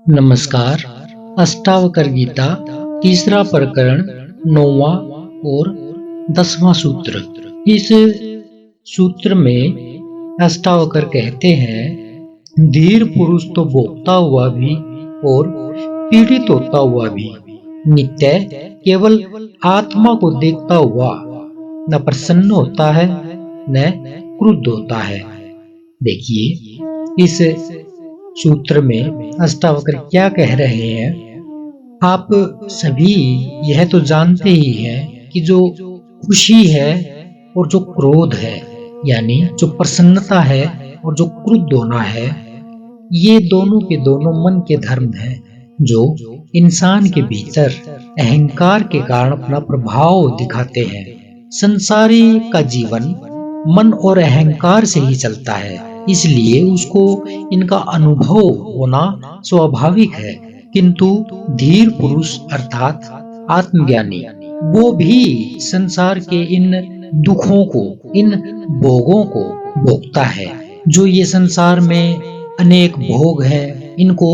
नमस्कार। अष्टावक्र गीता तीसरा प्रकरण 9वां और 10वां सूत्र। इस सूत्र में अष्टावक्र कहते हैं, धीर पुरुष तो भोगता हुआ भी और पीड़ित होता हुआ भी नित्य केवल आत्मा को देखता हुआ न प्रसन्न होता है न क्रुद्ध होता है। देखिए, इस सूत्र में अष्टावक्र क्या कह रहे हैं। आप सभी यह तो जानते ही हैं कि जो खुशी है और जो क्रोध है, यानी जो प्रसन्नता है और जो क्रुद्ध होना है, ये दोनों के दोनों मन के धर्म हैं, जो इंसान के भीतर अहंकार के कारण अपना प्रभाव दिखाते हैं। संसारी का जीवन मन और अहंकार से ही चलता है, इसलिए उसको इनका अनुभव होना स्वाभाविक है। किंतु धीर पुरुष अर्थात आत्मज्ञानी वो भी संसार के इन दुखों को, इन भोगों को भोगता है। जो ये संसार में अनेक भोग है, इनको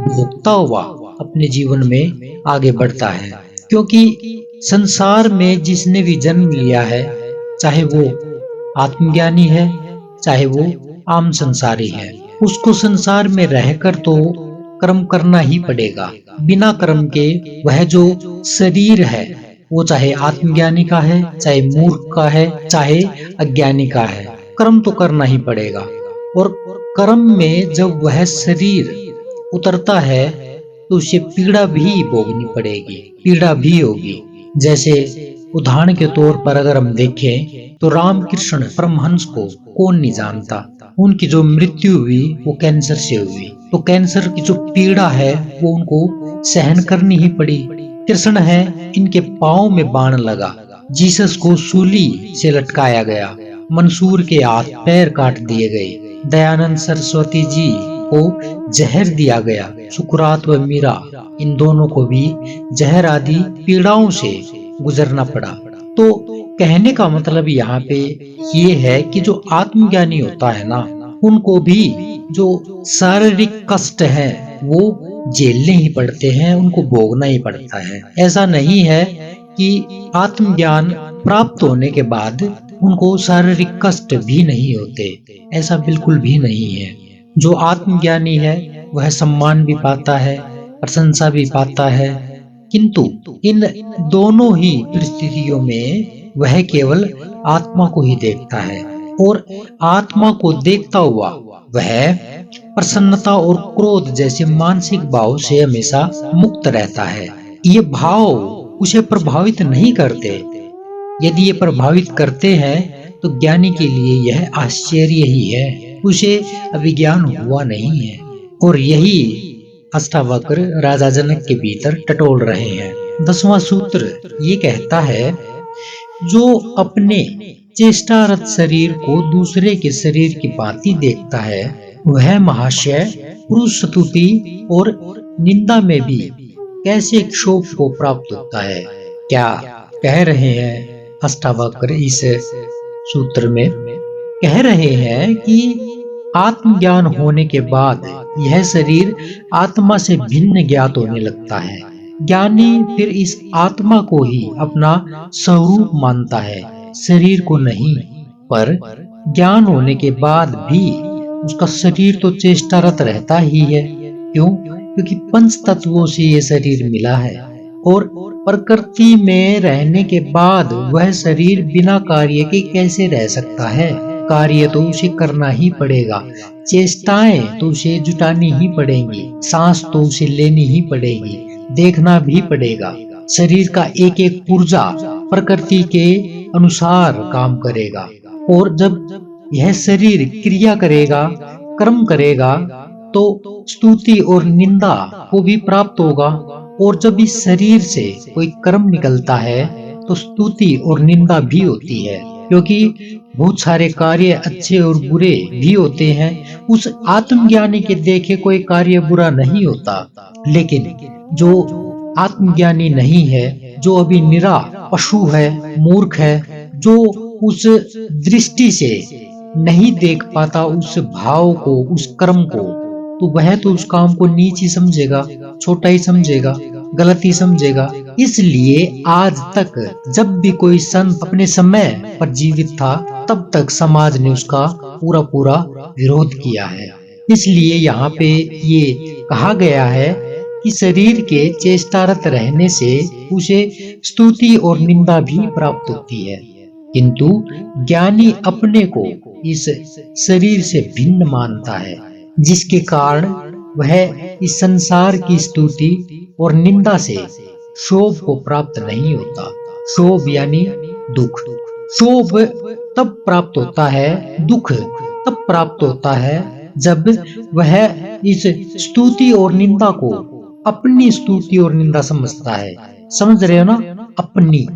भोगता हुआ अपने जीवन में आगे बढ़ता है। क्योंकि संसार में जिसने भी जन्म लिया है, चाहे वो आत्मज्ञानी है चाहे वो आम संसारी है, उसको संसार में रहकर तो कर्म करना ही पड़ेगा। बिना कर्म के वह जो शरीर है, वो चाहे आत्मज्ञानी का है, चाहे मूर्ख का है, चाहे अज्ञानी का है, कर्म तो करना ही पड़ेगा। और कर्म में जब वह शरीर उतरता है तो उसे पीड़ा भी भोगनी पड़ेगी, पीड़ा भी होगी। जैसे उदाहरण के तौर पर अगर हम देखें तो रामकृष्ण परमहंस को कौन नहीं जानता। उनकी जो मृत्यु हुई वो कैंसर से हुई, तो कैंसर की जो पीड़ा है वो उनको सहन करनी ही पड़ी। कृष्ण है, इनके पांव में बाण लगा, जीसस को सूली से लटकाया गया, मंसूर के हाथ पैर काट दिए गए, दयानंद सरस्वती जी को जहर दिया गया, सुकरात व मीरा इन दोनों को भी जहर आदि पीड़ाओं से गुजरना पड़ा। तो कहने का मतलब यहाँ पे ये है कि जो आत्मज्ञानी होता है ना, उनको भी जो शारीरिक कष्ट है वो झेलने ही पड़ते हैं, उनको भोगना ही पड़ता है। ऐसा नहीं है कि आत्मज्ञान प्राप्त होने के बाद उनको शारीरिक कष्ट भी नहीं होते, ऐसा बिल्कुल भी नहीं है। जो आत्मज्ञानी है वह सम्मान भी पाता है, प्रशंसा भी पाता है, किंतु इन दोनों ही परिस्थितियों में वह केवल आत्मा को ही देखता है और आत्मा को देखता हुआ वह प्रसन्नता और क्रोध जैसे मानसिक भाव से हमेशा मुक्त रहता है। ये भाव उसे प्रभावित नहीं करते। यदि ये प्रभावित करते हैं तो ज्ञानी के लिए यह आश्चर्य ही है, उसे अभिज्ञान हुआ नहीं है। और यही अष्टावक्र राजा जनक के भीतर टटोल रहे हैं। 10वां सूत्र ये कहता है, जो अपने चेष्टारत शरीर को दूसरे के शरीर की भांति देखता है, वह महाशय पुरुष स्तुति और निंदा में भी कैसे क्षोभ को प्राप्त होता है। क्या कह रहे हैं अष्टावक्र इस सूत्र में? कह रहे हैं कि आत्मज्ञान होने के बाद यह शरीर आत्मा से भिन्न ज्ञात होने लगता है। ज्ञानी फिर इस आत्मा को ही अपना स्वरूप मानता है, शरीर को नहीं। पर ज्ञान होने के बाद भी उसका शरीर तो चेष्टारत रहता ही है। क्यों? क्योंकि पंच तत्वों से ये शरीर मिला है और प्रकृति में रहने के बाद वह शरीर बिना कार्य के कैसे रह सकता है। कार्य तो उसे करना ही पड़ेगा, चेष्टाएं तो उसे जुटानी ही पड़ेंगी, सांस तो उसे लेनी ही पड़ेगी, देखना भी पड़ेगा। शरीर का एक एक पुर्जा प्रकृति के अनुसार काम करेगा और जब यह शरीर क्रिया करेगा, कर्म करेगा, तो स्तुति और निंदा को भी प्राप्त होगा। और जब इस शरीर से कोई कर्म निकलता है तो स्तुति और निंदा भी होती है, क्योंकि बहुत सारे कार्य अच्छे और बुरे भी होते हैं। उस आत्मज्ञानी के देखे कोई कार्य बुरा नहीं होता, लेकिन जो आत्मज्ञानी नहीं है, जो अभी निरा पशु है, मूर्ख है, जो उस दृष्टि से नहीं देख पाता उस भाव को, उस कर्म को, तो वह तो उस काम को नीच ही समझेगा, छोटा ही समझेगा, गलत ही समझेगा। इसलिए आज तक जब भी कोई संत अपने समय पर जीवित था, तब तक समाज ने उसका पूरा पूरा विरोध किया है। इसलिए यहाँ पे ये कहा गया है कि शरीर के चेष्टारत रहने से उसे स्तुति और निंदा भी प्राप्त होती है, किंतु ज्ञानी अपने को इस शरीर से भिन्न मानता है, जिसके कारण वह इस संसार की स्तुति और निंदा से शोभ को प्राप्त नहीं होता। शोभ यानी दुख। शोभ तब प्राप्त होता है, दुख तब प्राप्त होता है जब वह इस स्तुति और निंदा को अपनी स्तुति और निंदा समझता है। समझ रहे हो ना? अपनी।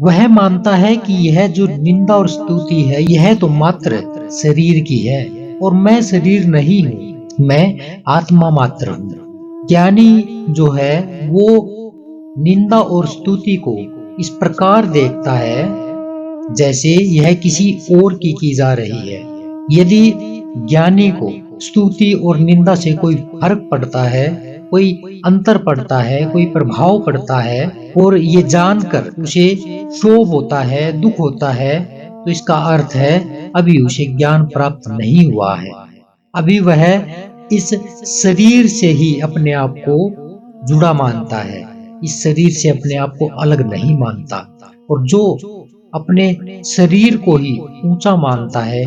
वह मानता है कि यह जो निंदा और स्तुति है, यह तो मात्र शरीर की है और मैं शरीर नहीं हूँ, मैं आत्मा मात्र हूँ। ज्ञानी जो है वो निंदा और स्तुति को इस प्रकार देखता है जैसे यह किसी और की जा रही है। यदि ज्ञानी को स्तुति और निंदा से कोई फर्क पड़ता है, कोई अंतर पड़ता है, कोई प्रभाव पड़ता है और ये जानकर उसे क्षोभ होता है, दुख होता है, तो इसका अर्थ है अभी उसे ज्ञान प्राप्त नहीं हुआ है। अभी वह इस शरीर से ही अपने आप को जुड़ा मानता है, इस शरीर से अपने आप को अलग नहीं मानता। और जो अपने शरीर को ही ऊंचा मानता है,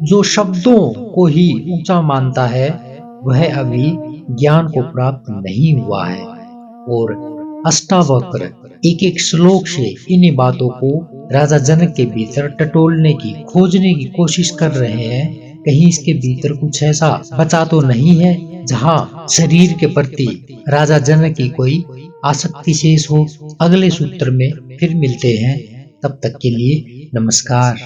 जो शब्दों को ही ऊंचा मानता है, वह अभी ज्ञान को प्राप्त नहीं हुआ है। और अष्टावक्र एक एक श्लोक से इन्हीं बातों को राजा जनक के भीतर टटोलने की, खोजने की कोशिश कर रहे हैं। कहीं इसके भीतर कुछ ऐसा बचा तो नहीं है जहां शरीर के प्रति राजा जनक की कोई आसक्ति शेष हो। अगले सूत्र में फिर मिलते हैं, तब तक के लिए नमस्कार।